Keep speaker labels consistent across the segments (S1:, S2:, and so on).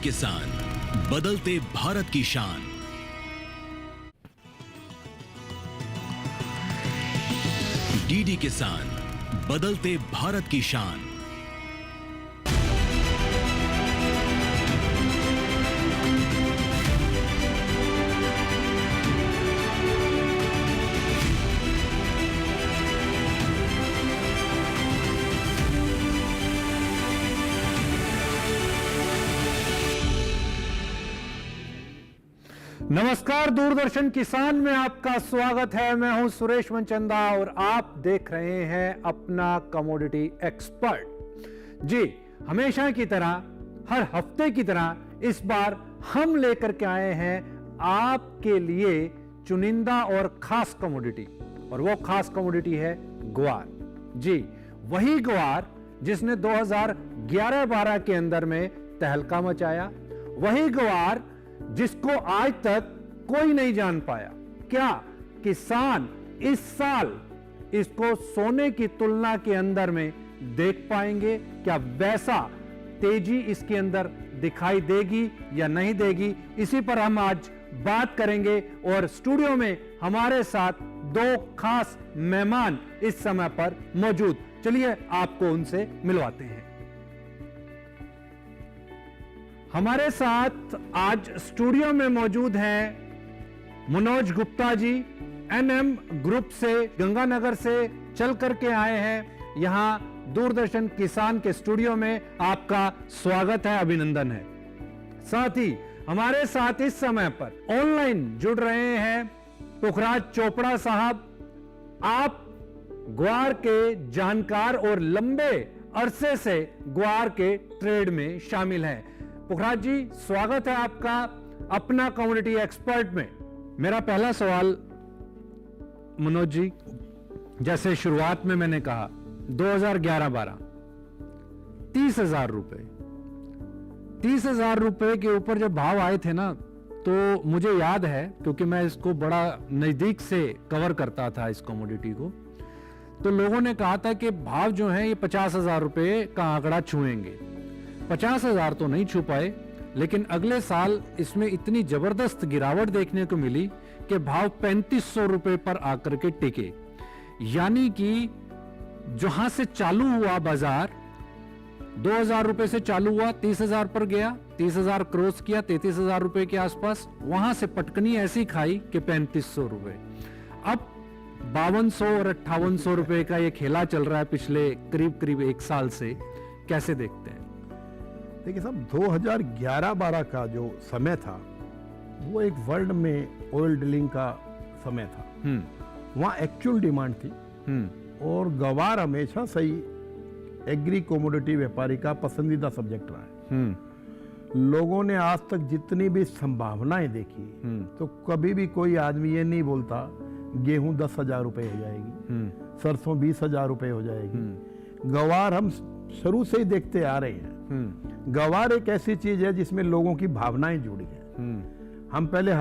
S1: किसान, बदलते भारत की शान। डीडी किसान, बदलते भारत की शान।
S2: नमस्कार, दूरदर्शन किसान में आपका स्वागत है। मैं हूं सुरेश मनचंदा और आप देख रहे हैं अपना कमोडिटी एक्सपर्ट। जी, हमेशा की तरह, हर हफ्ते की तरह इस बार हम लेकर के आए हैं आपके लिए चुनिंदा और खास कमोडिटी, और वो खास कमोडिटी है ग्वार। जी, वही ग्वार जिसने 2011-12 के अंदर में तहलका मचाया, वही ग्वार जिसको आज तक कोई नहीं जान पाया। क्या किसान इस साल इसको सोने की तुलना के अंदर में देख पाएंगे? क्या वैसा तेजी इसके अंदर दिखाई देगी या नहीं देगी? इसी पर हम आज बात करेंगे और स्टूडियो में हमारे साथ दो खास मेहमान इस समय पर मौजूद। चलिए आपको उनसे मिलवाते हैं। हमारे साथ आज स्टूडियो में मौजूद हैं मनोज गुप्ता जी, एनएम ग्रुप से गंगानगर से चल करके आए हैं यहां दूरदर्शन किसान के स्टूडियो में। आपका स्वागत है, अभिनंदन है। साथ ही हमारे साथ इस समय पर ऑनलाइन जुड़ रहे हैं पुखराज चोपड़ा साहब। आप ग्वार के जानकार और लंबे अरसे से ग्वार के ट्रेड में शामिल हैं। पुखराज जी, स्वागत है आपका अपना कम्युनिटी एक्सपर्ट में। मेरा पहला सवाल मनोज जी, जैसे शुरुआत में मैंने कहा 2011-12 30,000 रुपए, 30,000 रुपए के ऊपर जब भाव आए थे ना, तो मुझे याद है, क्योंकि मैं इसको बड़ा नजदीक से कवर करता था इस कमोडिटी को, तो लोगों ने कहा था कि भाव जो है ये 50,000 रुपए का आंकड़ा छुएंगे। 50,000 तो नहीं छू पाए, लेकिन अगले साल इसमें इतनी जबरदस्त गिरावट देखने को मिली कि भाव 3500 रुपए पर आकर के टिके। यानी कि जहां से चालू हुआ बाजार 2,000 रुपए से चालू हुआ, 30,000 पर गया, 30,000 क्रॉस किया, 33,000 रुपए के आसपास, वहां से पटकनी ऐसी खाई कि 3500 रुपए। अब 5200 और 5800 रुपए का ये खेला चल रहा है पिछले करीब करीब एक साल से। कैसे देखते हैं?
S3: देखिए साहब, 2011-12 का जो समय था वो एक वर्ल्ड में ऑयल ड्रिलिंग का समय था। वहाँ एक्चुअल डिमांड थी और ग्वार हमेशा सही एग्री कोमोडिटी व्यापारी का पसंदीदा सब्जेक्ट रहा है। लोगों ने आज तक जितनी भी संभावनाएं देखी, तो कभी भी कोई आदमी ये नहीं बोलता गेहूं 10,000 रुपए हो जाएगी, सरसों 20,000 रुपए हो जाएगी। ग्वार हम शुरू से ही देखते आ रहे हैं। ग्वार एक ऐसी चीज है जिसमें लोगों की भावनाएं जुड़ी हैं। हम पहले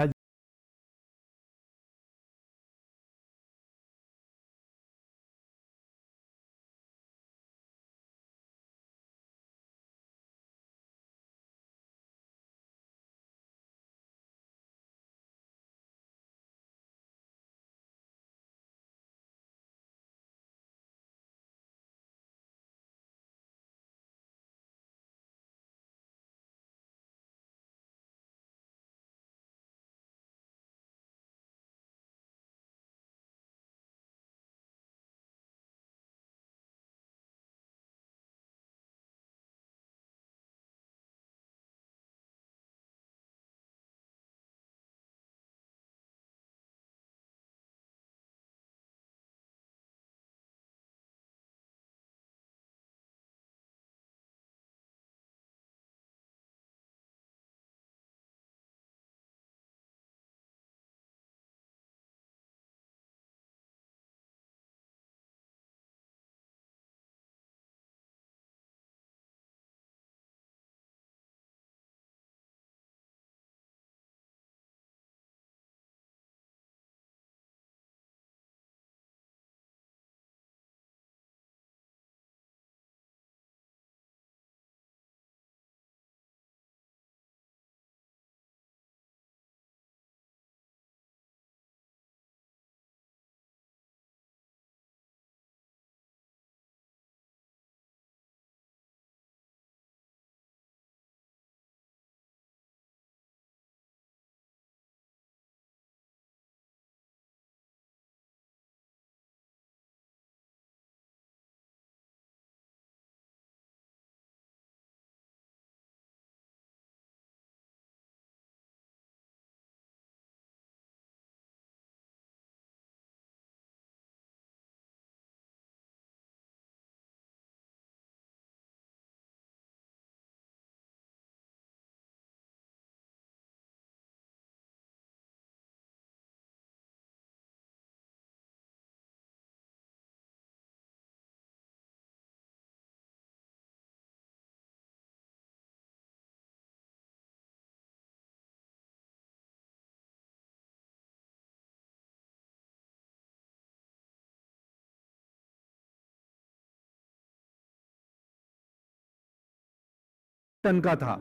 S2: टन का था,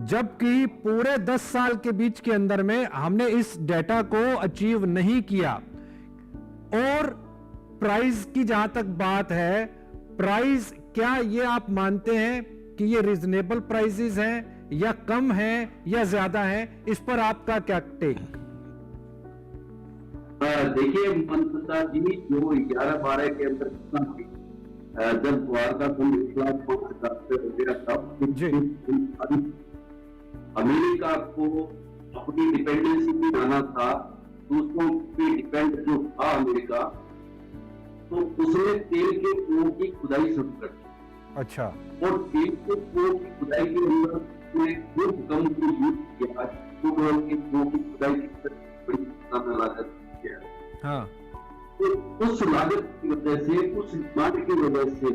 S2: जबकि पूरे 10 साल के बीच के अंदर में हमने इस डेटा को अचीव नहीं किया। और प्राइस की जहां तक बात है, प्राइस क्या ये आप मानते हैं कि ये रीजनेबल प्राइसेस हैं या कम हैं या ज्यादा हैं? इस पर आपका क्या टेक?
S4: देखिए मनसुता जी, जो 11-12 के अंदर कितना थी, जब ग्वार का कुल 1,05,000 से हो गया तब अमेरिका को अपनी डिपेंडेंसी में आना था, दूसरों पे डिपेंड जो था अमेरिका, तो उसने तेल के कुओं की खुदाई शुरू कर दी।
S2: अच्छा।
S4: और तेल के कुओं की खुदाई के अंदर उसने खूब कम को यूज किया, क्रूड के कुओं की खुदाई की बड़ी लागत किया।
S2: हाँ।
S4: तो उस लागत की वजह से, उस डिमांड की वजह से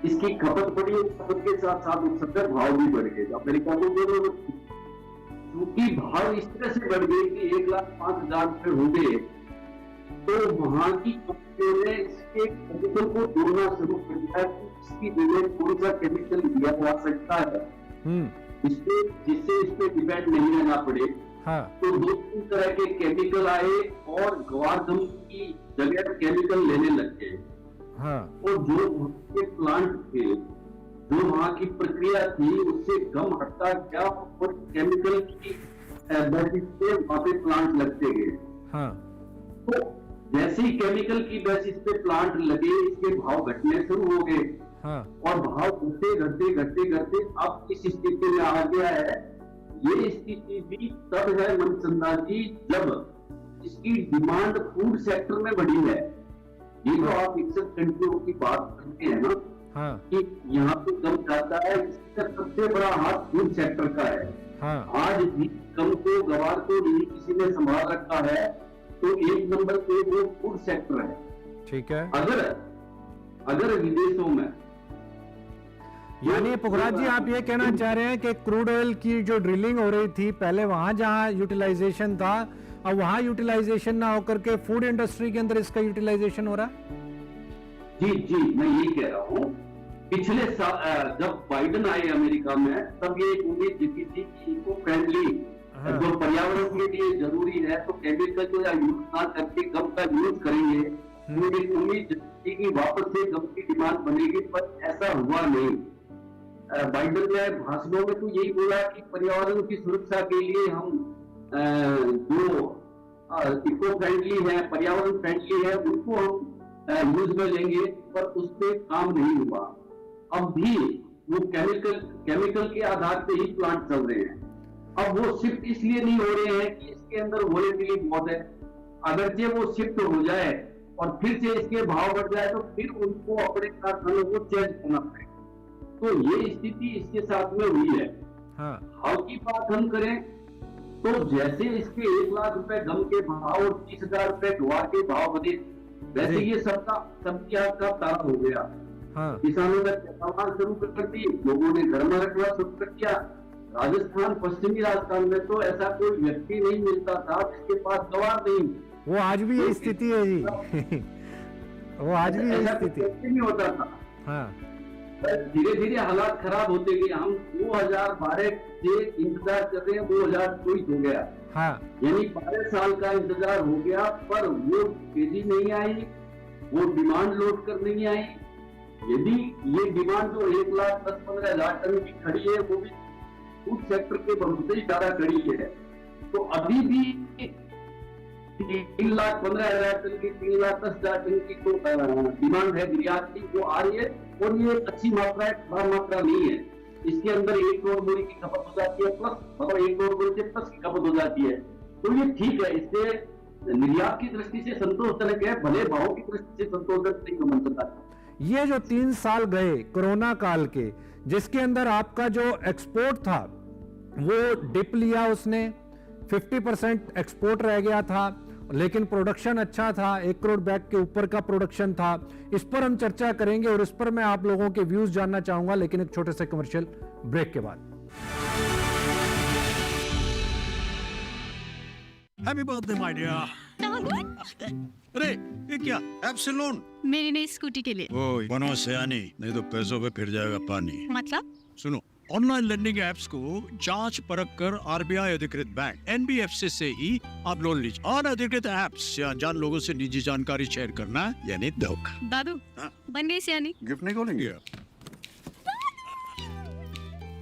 S4: इसकी खपत बढ़ी और खपत के साथ साथ उसका भाव भी बढ़ गया। अमेरिका को दोनों क्योंकि भाव इस तरह से बढ़ गए कि 1,05,000 रुपए हो गए, तो वहां की कंपनियों ने इसके केमिकल को ढूंढना शुरू कर दिया कि इसकी जगह कौन सा केमिकल दिया जा सकता है जिससे इस पे डिपेंड नहीं रहना पड़े।
S2: हाँ।
S4: तो 2-3 तरह के केमिकल आए और गवारगम की जगह केमिकल लेने लग गए।
S2: हाँ।
S4: और जो प्लांट थे, जो वहां की प्रक्रिया थी, उससे गम हटता गया और केमिकल की बेसिस पे वहां पे प्लांट लगते गए।
S2: हाँ।
S4: तो जैसे ही केमिकल की बेसिस पे प्लांट लगे, इसके भाव घटने शुरू हो गए।
S2: हाँ।
S4: और भाव घटते अब इस स्थिति में आ गया है। ये स्थिति भी तब है मनचंदा जी, जब इसकी डिमांड फूड सेक्टर में बढ़ी है। ये तो आप विकसित कंट्रियों की बात करते हैं ना,
S2: हाँ।
S4: कि यहाँ पे कम जाता है, इसका सबसे बड़ा हाथ फूड सेक्टर का है।
S2: हाँ।
S4: आज भी कम को, गवार को नहीं किसी ने संभाल रखा है, तो 1 नंबर पे वो फूड सेक्टर है।
S2: ठीक है।
S4: अगर विदेशों में,
S2: यानी पुखराज जी आप ये कहना चाह रहे हैं कि क्रूड ऑयल की जो ड्रिलिंग हो रही थी पहले, वहां जहां यूटिलाइजेशन था, अब वहां यूटिलाइजेशन ना होकर के फूड इंडस्ट्री के अंदर इसका यूटिलाइजेशन हो रहा है?
S4: जी मैं ये कह रहा हूँ, पिछले साल जब बाइडेन आए अमेरिका में, तब ये एक उम्मीद जीती थी कि इको फ्रेंडली, जो पर्यावरण के लिए जरूरी है, तो केमिकल को यूज ना करके गम का यूज करेंगे। एक उम्मीद थी कि वापस से गम की डिमांड बनेगी, पर ऐसा हुआ नहीं। बाइडेन ने भाषणों में तो यही बोला कि पर्यावरण की सुरक्षा के लिए हम जो इको फ्रेंडली है, पर्यावरण फ्रेंडली है, उनको हम यूज में लेंगे, पर उस पर काम नहीं हुआ। अब भी वो केमिकल के आधार पे ही प्लांट चल रहे हैं। अब वो शिफ्ट इसलिए नहीं हो रहे हैं कि इसके अंदर वोलेटिलिटी बहुत है। अगरचे वो शिफ्ट हो जाए और फिर से इसके भाव बढ़ जाए, तो फिर उनको अपने कारखानों को चेंज करना पड़ेगा। तो ये स्थिति इसके साथ में हुई है।
S2: हाँ।
S4: भाव की बात हम करें तो जैसे इसके 1 लाख रुपए गम के भाव और 30,000 रुपए ग्वार के भाव बढ़े, वैसे ये सबकी आग का तारा हो गया।
S2: हाँ।
S4: किसानों ने पैदावार शुरू कर दी, लोगों ने घर में रखना शुरू कर दिया। राजस्थान, पश्चिमी राजस्थान में तो ऐसा कोई व्यक्ति नहीं मिलता था जिसके पास गवार नहीं।
S2: वो आज भी यही स्थिति है जी। वो आज भी यही स्थिति
S4: नहीं होता था।
S2: हाँ।
S4: धीरे धीरे हालात खराब होते गए। हम 2012 से इंतजार कर रहे हैं, 2024 हो गया।
S2: हाँ।
S4: यानी 12 साल का इंतजार हो गया, पर वो तेजी नहीं आई, वो डिमांड लौट कर नहीं आई। यदि ये डिमांड जो 1,10,15,000 टन की खड़ी है, वो भी फूड सेक्टर के भरोसे ही ज्यादा खड़ी है, तो अभी भी 3,15,000 टन की, 3,10,000 टन की तो डिमांड है निर्यात की, वो आ रही है। और ये अच्छी मात्रा है, खराब मात्रा नहीं है। इसके अंदर 1 करोड़ बोरी की खपत हो जाती है, प्लस मतलब 1 करोड़ बोरी से प्लस की खपत हो जाती है, तो ये ठीक है। इससे निर्यात की दृष्टि से संतोषजनक है, भले भाव की दृष्टि से संतोषजनक नहीं बन सकता।
S2: ये जो 3 साल गए कोरोना काल के, जिसके अंदर आपका जो एक्सपोर्ट था वो डिप लिया, उसने 50% एक्सपोर्ट रह गया था, लेकिन प्रोडक्शन अच्छा था, 1 करोड़ बैग के ऊपर का प्रोडक्शन था। इस पर हम चर्चा करेंगे और इस पर मैं आप लोगों के व्यूज जानना चाहूंगा, लेकिन एक छोटे से कमर्शियल ब्रेक के बाद।
S5: Happy birthday my dear. अरे ये क्या? एप्सिलॉन
S6: मेरी नई स्कूटी के लिए।
S5: ओए बनो से आनी, नहीं तो पैसों पे फिर जाएगा पानी।
S6: मतलब?
S5: सुनो, ऑनलाइन लैंडिंग एप्स को जांच परख कर आरबीआई अधिकृत बैंक एनबीएफसी से ही आप लोन लीजिए। अनधिकृत एप्स या अनजान लोगों से निजी जानकारी शेयर करना यानी धोखा।
S6: दादू
S5: हाँ?
S6: बन गई सियानी।
S5: गिफ्ट नहीं खोलेंगे?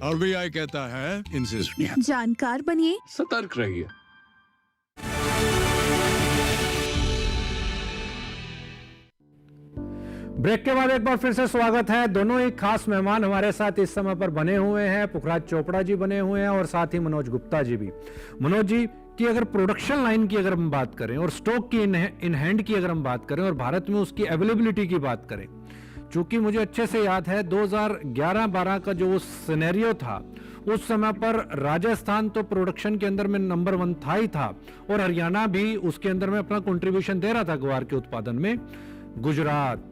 S5: आरबीआई कहता है इनसे सुनिए।
S7: जानकार बनिए,
S8: सतर्क रहिए।
S2: ब्रेक के बाद एक बार फिर से स्वागत है। दोनों ही खास मेहमान हमारे साथ इस समय पर बने हुए हैं। पुखराज चोपड़ा जी बने हुए हैं और साथ ही मनोज गुप्ता जी भी। मनोज जी की अगर प्रोडक्शन लाइन की अगर हम बात करें और स्टॉक की इन हैंड की अगर हम बात करें और भारत में उसकी अवेलेबिलिटी की बात करें, चूंकि मुझे अच्छे से याद है 2011-12 का जो सिनेरियो था, उस समय पर राजस्थान तो प्रोडक्शन के अंदर में नंबर 1 था ही था और हरियाणा भी उसके अंदर में अपना कंट्रीब्यूशन दे रहा था ग्वार के उत्पादन में। गुजरात,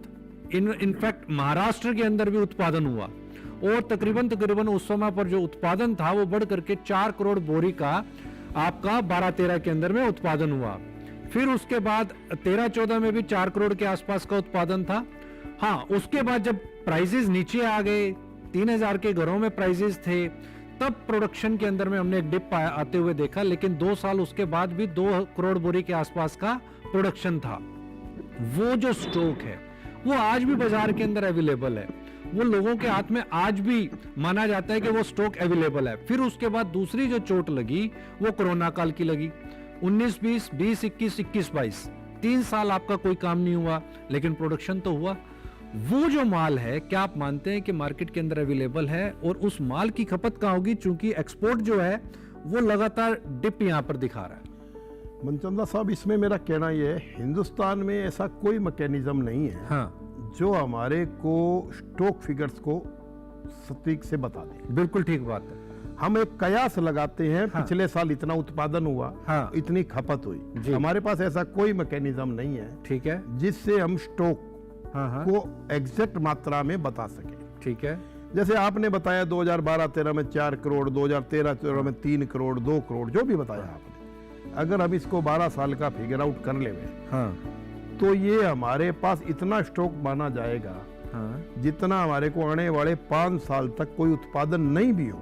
S2: इनफैक्ट महाराष्ट्र के अंदर भी उत्पादन हुआ और तकरीबन उस समय पर जो उत्पादन था वो बढ़ करके 4 करोड़ बोरी का आपका 12-13 के अंदर में उत्पादन हुआ। फिर उसके बाद 13-14 में भी 4 करोड़ के आसपास का उत्पादन था। हाँ, उसके बाद जब प्राइसेस नीचे आ गए, 3000 के घरों में प्राइसेस थे, तब प्रोडक्शन के अंदर में हमने एक डिप आते हुए देखा। लेकिन 2 साल उसके बाद भी 2 करोड़ बोरी के आसपास का प्रोडक्शन था। वो जो स्टॉक है वो आज भी बाजार के अंदर अवेलेबल है, वो लोगों के हाथ में आज भी माना जाता है कि वो स्टॉक अवेलेबल है। फिर उसके बाद दूसरी जो चोट लगी वो कोरोना काल की लगी। 19-20, 20-21, 21-22, 3 साल आपका कोई काम नहीं हुआ, लेकिन प्रोडक्शन तो हुआ। वो जो माल है, क्या आप मानते हैं कि मार्केट के अंदर अवेलेबल है? और उस माल की खपत कहाँ होगी, चूंकि एक्सपोर्ट जो है वो लगातार डिप यहां पर दिखा रहा है।
S3: मनचंदा साहब, इसमें मेरा कहना यह है, हिंदुस्तान में ऐसा कोई मैकेनिज्म नहीं है जो हमारे को स्टॉक फिगर्स को सटीक से बता दे।
S2: बिल्कुल ठीक बात है।
S3: हम एक कयास लगाते हैं, पिछले साल इतना उत्पादन हुआ, इतनी खपत हुई। हमारे पास ऐसा कोई मैकेनिज्म नहीं है, ठीक है, जिससे हम स्टॉक को एग्जैक्ट मात्रा में बता सके। ठीक है, जैसे आपने बताया 2012-13 में 4 करोड़, 2013-14 में 3 करोड़, 2 करोड़, जो भी बताया आपने, अगर हम इसको 12 साल का फिगर आउट कर ले तो ये हमारे पास इतना स्टॉक माना जाएगा जितना हमारे को आने वाले 5 साल तक कोई उत्पादन नहीं भी हो,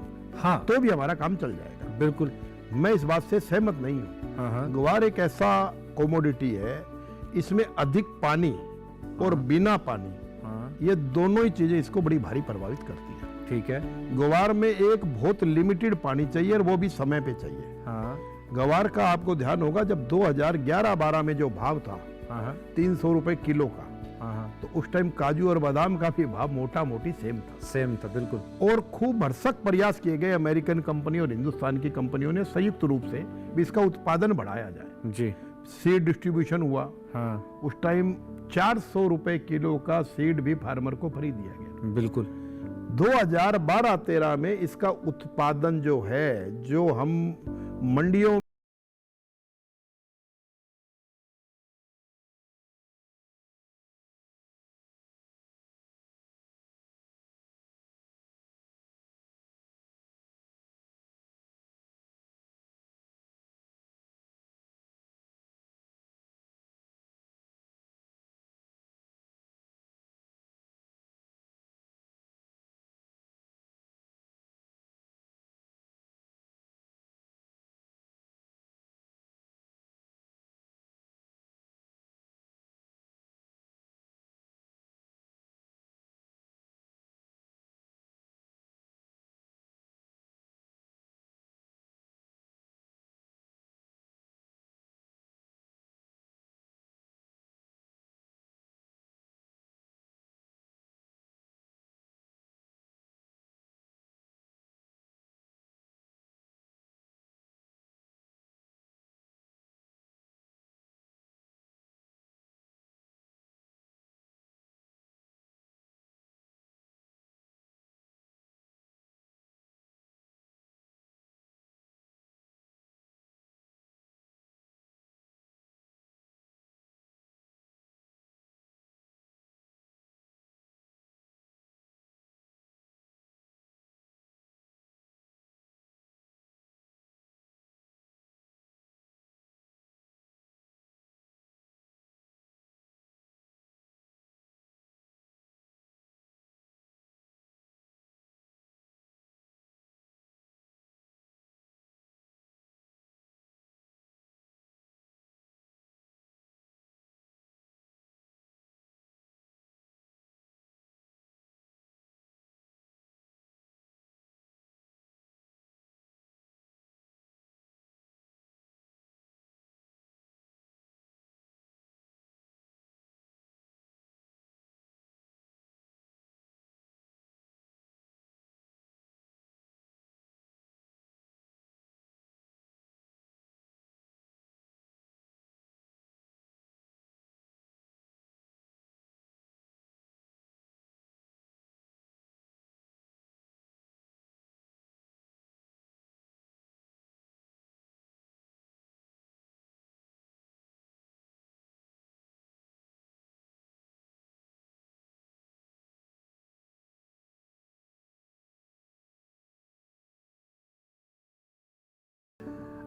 S3: तो भी हमारा काम चल जाएगा। बिल्कुल, मैं इस बात से सहमत नहीं हूँ। ग्वार एक ऐसा कोमोडिटी है, इसमें अधिक पानी और बिना पानी, ये दोनों ही चीजें इसको बड़ी भारी प्रभावित करती है। ठीक है, ग्वार में एक बहुत लिमिटेड पानी चाहिए और वो भी समय पे चाहिए। ग्वार का आपको ध्यान होगा, जब 2011-12 में जो भाव था 300 रुपए किलो का, तो उस टाइम काजू और बादाम का भी भाव मोटा मोटी सेम था। बिल्कुल। और खूब भरसक प्रयास किए गए अमेरिकन कंपनी और हिंदुस्तान की कंपनियों ने संयुक्त रूप से भी इसका उत्पादन बढ़ाया जाए। जी, सीड डिस्ट्रीब्यूशन हुआ। उस टाइम 400 रुपए किलो का सीड भी फार्मर को फ्री दिया गया। बिल्कुल। 2012-13 में इसका उत्पादन जो है, जो हम मंडियों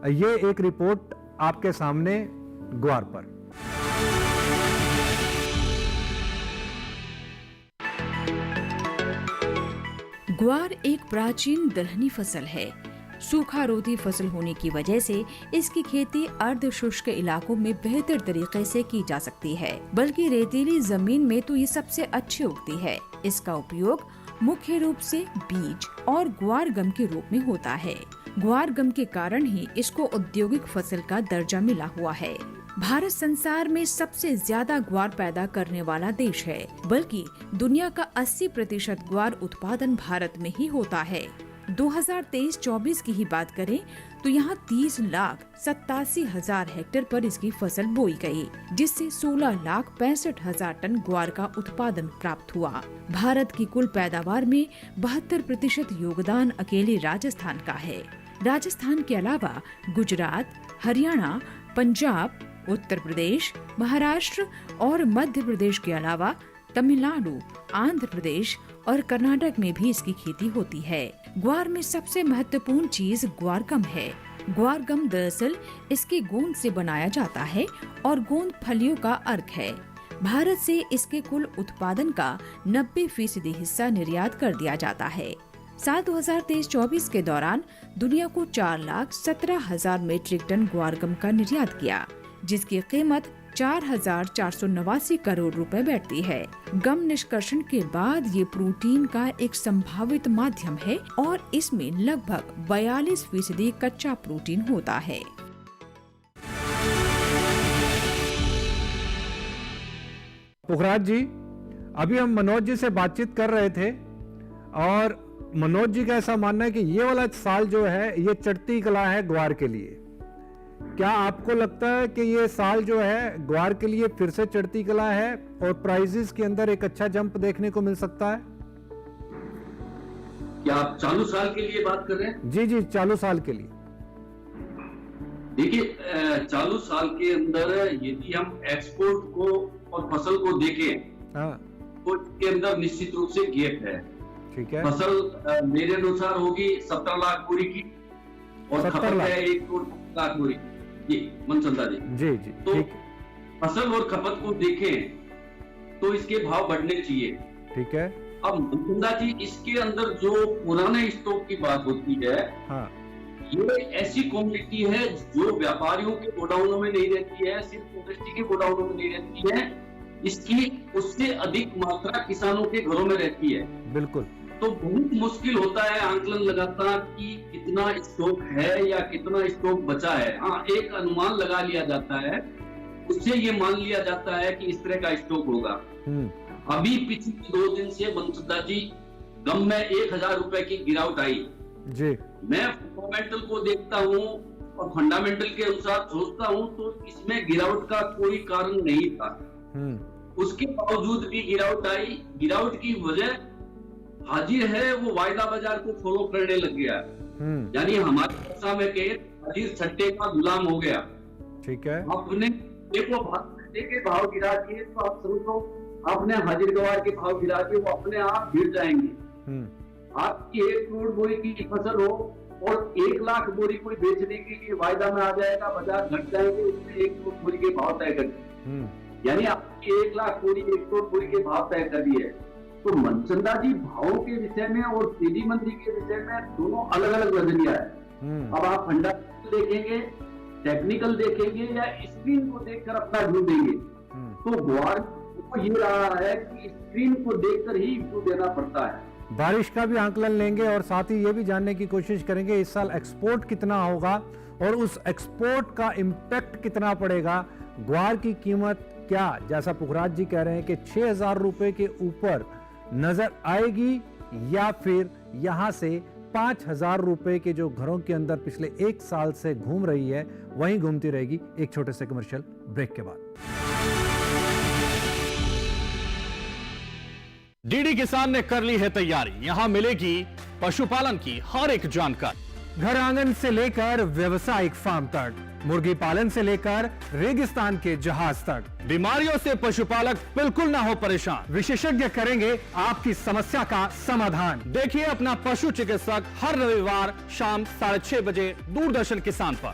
S2: ये एक रिपोर्ट आपके सामने ग्वार पर।
S6: ग्वार एक प्राचीन दलहनी फसल है। सूखा रोधी फसल होने की वजह से इसकी खेती अर्ध शुष्क इलाकों में बेहतर तरीके से की जा सकती है, बल्कि रेतीली जमीन में तो ये सबसे अच्छी उगती है। इसका उपयोग मुख्य रूप से बीज और ग्वार गम के रूप में होता है। ग्वार गम के कारण ही इसको औद्योगिक फसल का दर्जा मिला हुआ है। भारत संसार में सबसे ज्यादा ग्वार पैदा करने वाला देश है, बल्कि दुनिया का 80% ग्वार उत्पादन भारत में ही होता है। 2023-24 की ही बात करें तो यहाँ 30,87,000 हेक्टेयर पर इसकी फसल बोई गई, जिससे 16,65,000 टन ग्वार का उत्पादन प्राप्त हुआ। भारत की कुल पैदावार में 72% योगदान अकेले राजस्थान का है। राजस्थान के अलावा गुजरात, हरियाणा, पंजाब, उत्तर प्रदेश, महाराष्ट्र और मध्य प्रदेश के अलावा तमिलनाडु, आंध्र प्रदेश और कर्नाटक में भी इसकी खेती होती है। ग्वार में सबसे महत्वपूर्ण चीज ग्वार गम है। ग्वार गम दरअसल इसके गोंद से बनाया जाता है और गोंद फलियों का अर्क है। भारत से इसके कुल उत्पादन का 90% हिस्सा निर्यात कर दिया जाता है। साल 2023-24 के दौरान दुनिया को 4,17,000 मीट्रिक टन ग्वार गम का निर्यात किया, जिसकी कीमत 4,489 करोड़ रुपए बैठती है। गम निष्कर्षण के बाद ये प्रोटीन का एक संभावित माध्यम है और इसमें लगभग 42% कच्चा प्रोटीन होता है।
S2: पुखराज जी, अभी हम मनोज जी से बातचीत कर रहे थे और मनोज जी का ऐसा मानना है कि ये वाला साल जो है ये चढ़ती कला है ग्वार के लिए। क्या आपको लगता है कि ये साल जो है ग्वार के लिए फिर से चढ़ती कला है और प्राइजेस के अंदर एक अच्छा जंप देखने को मिल सकता है?
S4: क्या आप चालू साल के लिए बात कर रहे हैं?
S2: जी जी, चालू साल के लिए।
S4: देखिए, चालू साल के अंदर यदि हम एक्सपोर्ट को और फसल को देखें,
S2: हाँ,
S4: तो इसके अंदर निश्चित रूप से गैप है।
S2: ठीक है।
S4: फसल मेरे अनुसार होगी 17 लाख बोरी की और
S2: 17
S4: खपत
S2: लाख।
S4: है 1 लाख बोरी। जी मनचंदा जी,
S2: जी जी,
S4: तो
S2: ठीक।
S4: फसल और खपत को देखें तो इसके भाव बढ़ने चाहिए।
S2: ठीक है।
S4: अब मनचंदा जी, इसके अंदर जो पुराने स्टॉक की बात होती है,
S2: हाँ,
S4: ये ऐसी क्वांटिटी है जो व्यापारियों के गोडाउनों में नहीं रहती है, सिर्फ इंडस्ट्री के गोडाउनों में नहीं रहती है, इसकी उससे अधिक मात्रा किसानों के घरों में रहती है।
S2: बिल्कुल।
S4: तो बहुत मुश्किल होता है आंकलन लगाना कि कितना स्टॉक है या कितना स्टॉक बचा है। हाँ, एक अनुमान लगा लिया जाता है, उससे ये मान लिया जाता है कि इस तरह का स्टॉक होगा। अभी पिछले 2 दिन से मनसुदा जी गम में 1,000 रुपए की गिरावट आई
S2: जी।
S4: मैं फंडामेंटल को देखता हूँ और फंडामेंटल के अनुसार सोचता हूँ तो इसमें गिरावट का कोई कारण नहीं था। उसके बावजूद भी गिरावट आई। गिरावट की वजह हाजिर है वो वायदा बाजार को फॉलो करने लग गया, यानी हमारी भाषा में कहे हाजिर छट्टे का गुलाम हो गया। ठीक है। आपने देखो छट्टे के भाव गिरा दिए तो आप समझो आपने हाजिर गवार के भाव गिरा दिए, वो अपने आप गिर जाएंगे। आपकी 1 करोड़ बोरी की फसल हो और 1 लाख बोरी कोई बेचने के लिए वायदा में आ जाएगा, बाजार घट जाएंगे, उसने 1 करोड़ बोरी के भाव तय कर दिए, यानी आपकी 1 लाख बोरी 1 करोड़ बोरी के भाव तय कर दिए। तो मनचंदा जी, भावों के विषय में और तेजी मंदी के विषय में दोनों अलग अलग नजरिया है। अब आप फंडामेंटल देखेंगे, टेक्निकल देखेंगे या स्क्रीन को देखकर अपना व्यू देंगे, तो ग्वार को ये रहा है कि स्क्रीन को देखकर ही व्यू देना पड़ता है।
S2: बारिश का भी आंकलन लेंगे और साथ ही ये भी जानने की कोशिश करेंगे इस साल एक्सपोर्ट कितना होगा और उस एक्सपोर्ट का इम्पैक्ट कितना पड़ेगा। ग्वार की कीमत क्या, जैसा पुखराज जी कह रहे हैं कि 6,000 रुपए के ऊपर नजर आएगी या फिर यहां से 5,000 रुपए के जो घरों के अंदर पिछले 1 साल से घूम रही है वहीं घूमती रहेगी। एक छोटे से कमर्शियल ब्रेक के बाद।
S7: डीडी किसान ने कर ली है तैयारी, यहां मिलेगी पशुपालन की हर एक जानकारी।
S2: घर आंगन से लेकर व्यवसायिक फार्म तक, मुर्गी पालन से लेकर रेगिस्तान के जहाज तक,
S7: बीमारियों से पशुपालक बिल्कुल ना हो परेशान।
S2: विशेषज्ञ करेंगे आपकी समस्या का समाधान।
S7: देखिए अपना पशु चिकित्सक हर रविवार शाम 6:30 बजे दूरदर्शन किसान पर।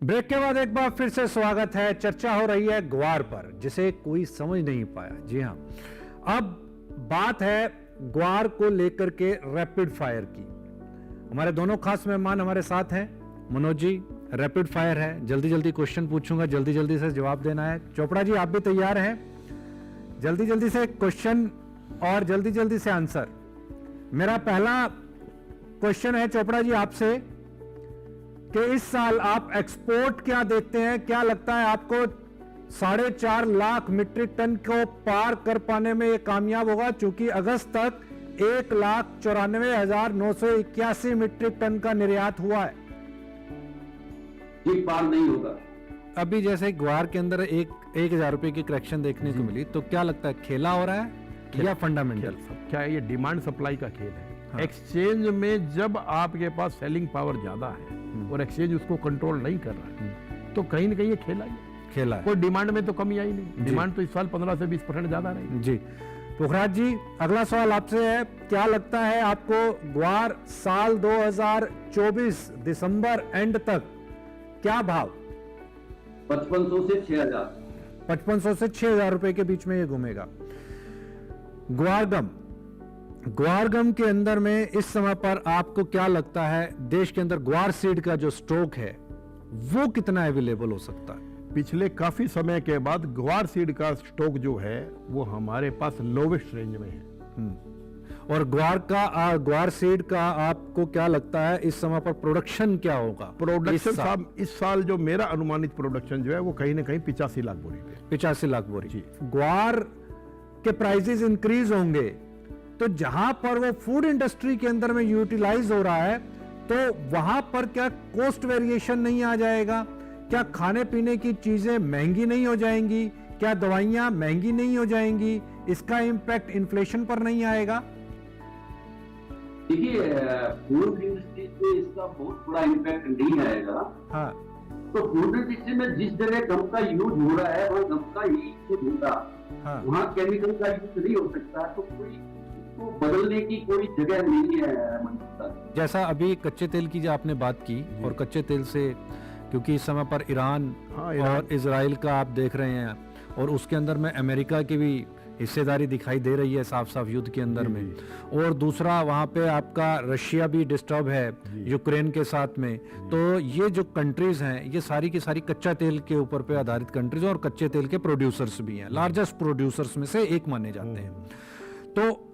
S2: ब्रेक के बाद एक बार फिर से स्वागत है। चर्चा हो रही है ग्वार पर, जिसे कोई समझ नहीं पाया। जी हां, अब बात है ग्वार को लेकर के रैपिड फायर की। हमारे दोनों खास मेहमान हमारे साथ हैं। मनोज जी, रैपिड फायर है, जल्दी जल्दी क्वेश्चन पूछूंगा, जल्दी जल्दी से जवाब देना है। चोपड़ा जी, आप भी तैयार हैं? जल्दी जल्दी से क्वेश्चन और जल्दी जल्दी से आंसर। मेरा पहला क्वेश्चन है चोपड़ा जी आपसे कि इस साल आप एक्सपोर्ट क्या देखते हैं? क्या लगता है आपको 4.5 लाख मीट्रिक टन को पार कर पाने में ये कामयाब होगा? चूंकि अगस्त तक 1,94,981 मीट्रिक टन का निर्यात हुआ है।
S4: ये पार नहीं होगा।
S2: अभी जैसे ग्वार के अंदर 1,000 रुपए की करेक्शन देखने को मिली, तो क्या लगता है खेला हो रहा है या फंडामेंटल?
S3: क्या है, ये डिमांड सप्लाई का खेल है।
S2: हाँ।
S3: एक्सचेंज में जब आपके पास सेलिंग पावर ज्यादा है और एक्सचेंज उसको कंट्रोल नहीं कर रहा है, तो कहीं ना कहीं ये खेला
S2: खेला है।
S3: कोई डिमांड में तो कमी आई नहीं। डिमांड तो इस साल 15 से 20% ज्यादा रही।
S2: जी, पुखराज जी, अगला सवाल आपसे है। क्या लगता है आपको ग्वार साल 2024 दिसंबर एंड तक क्या भाव?
S4: 5500 से 6000।
S2: 5500 से 6,000 रुपए के बीच में ये घूमेगा। ग्वार गम के अंदर में इस समय पर आपको क्या लगता है देश के अंदर ग्वार सीड का जो स्टॉक है वो कितना अवेलेबल हो सकता है?
S3: पिछले काफी समय के बाद ग्वार सीड का स्टॉक जो है वो हमारे पास लोवेस्ट रेंज में है।
S2: और ग्वार सीड का आपको क्या लगता है इस समय पर प्रोडक्शन क्या होगा?
S3: प्रोडक्शन साहब इस साल जो मेरा अनुमानित प्रोडक्शन जो है वो कहीं ना कहीं 85 लाख बोरी पे।
S2: 85 लाख बोरी।
S3: जी।
S2: ग्वार के प्राइसेस इंक्रीज होंगे तो जहां पर वो फूड इंडस्ट्री के अंदर में यूटिलाइज हो रहा है, तो वहां पर क्या कॉस्ट वेरिएशन नहीं आ जाएगा? क्या खाने पीने की चीजें महंगी नहीं हो जाएंगी? क्या दवाइयां महंगी नहीं हो जाएंगी? इसका इंपैक्ट इन्फ्लेशन पर नहीं आएगा?
S4: देखिए, फूड इंडस्ट्री पे इसका बहुत बड़ा इम्पैक्ट नहीं आएगा।
S2: हाँ।
S4: तो फूड इंडस्ट्री में जिस जगह गम का यूज हो रहा है वहाँ गम का ही यूज होगा।
S2: हाँ।
S4: वहाँ केमिकल का यूज नहीं हो सकता, तो कोई इसको बदलने की कोई जगह नहीं है मंजूर साहब।
S2: जैसा अभी कच्चे तेल की जो आपने बात की, और कच्चे तेल से क्योंकि इस समय पर ईरान और इजराइल का आप देख रहे हैं, और उसके अंदर में अमेरिका की भी हिस्सेदारी दिखाई दे रही है साफ साफ युद्ध के अंदर में, और दूसरा वहाँ पे आपका रशिया भी डिस्टर्ब है यूक्रेन के साथ में। तो ये जो कंट्रीज हैं ये सारी की सारी कच्चा तेल के ऊपर पे आधारित कंट्रीज और कच्चे तेल के प्रोड्यूसर्स भी हैं, लार्जेस्ट प्रोड्यूसर्स में से एक माने जाते हैं। तो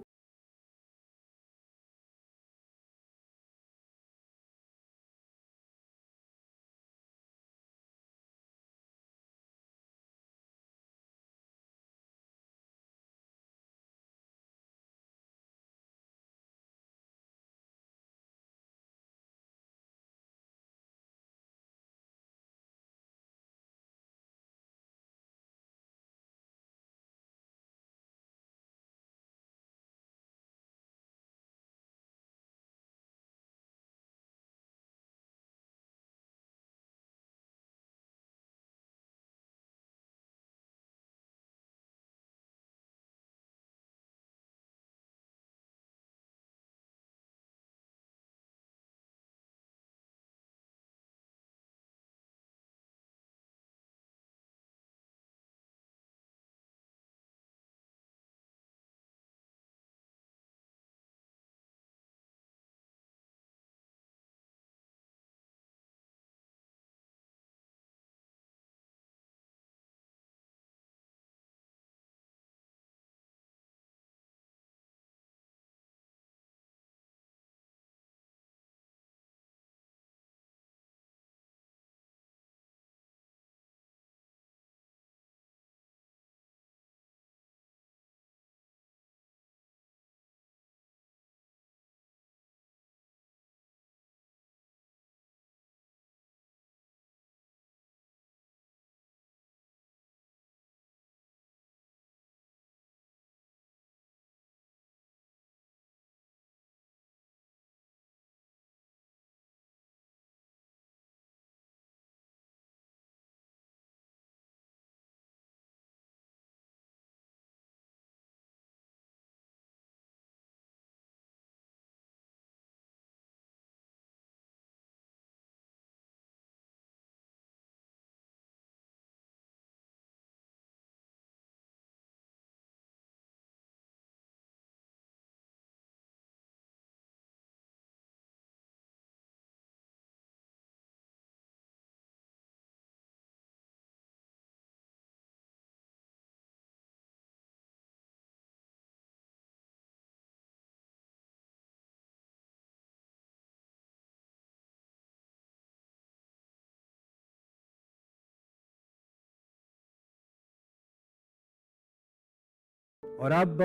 S2: और अब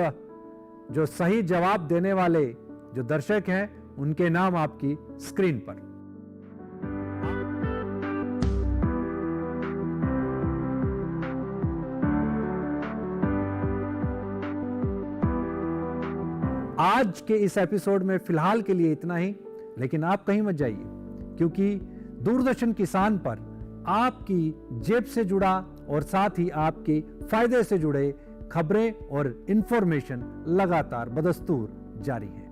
S2: जो सही जवाब देने वाले जो दर्शक हैं उनके नाम आपकी स्क्रीन पर। आज के इस एपिसोड में फिलहाल के लिए इतना ही, लेकिन आप कहीं मत जाइए, क्योंकि दूरदर्शन किसान पर आपकी जेब से जुड़ा और साथ ही आपके फायदे से जुड़े खबरें और इंफॉर्मेशन लगातार बदस्तूर जारी है।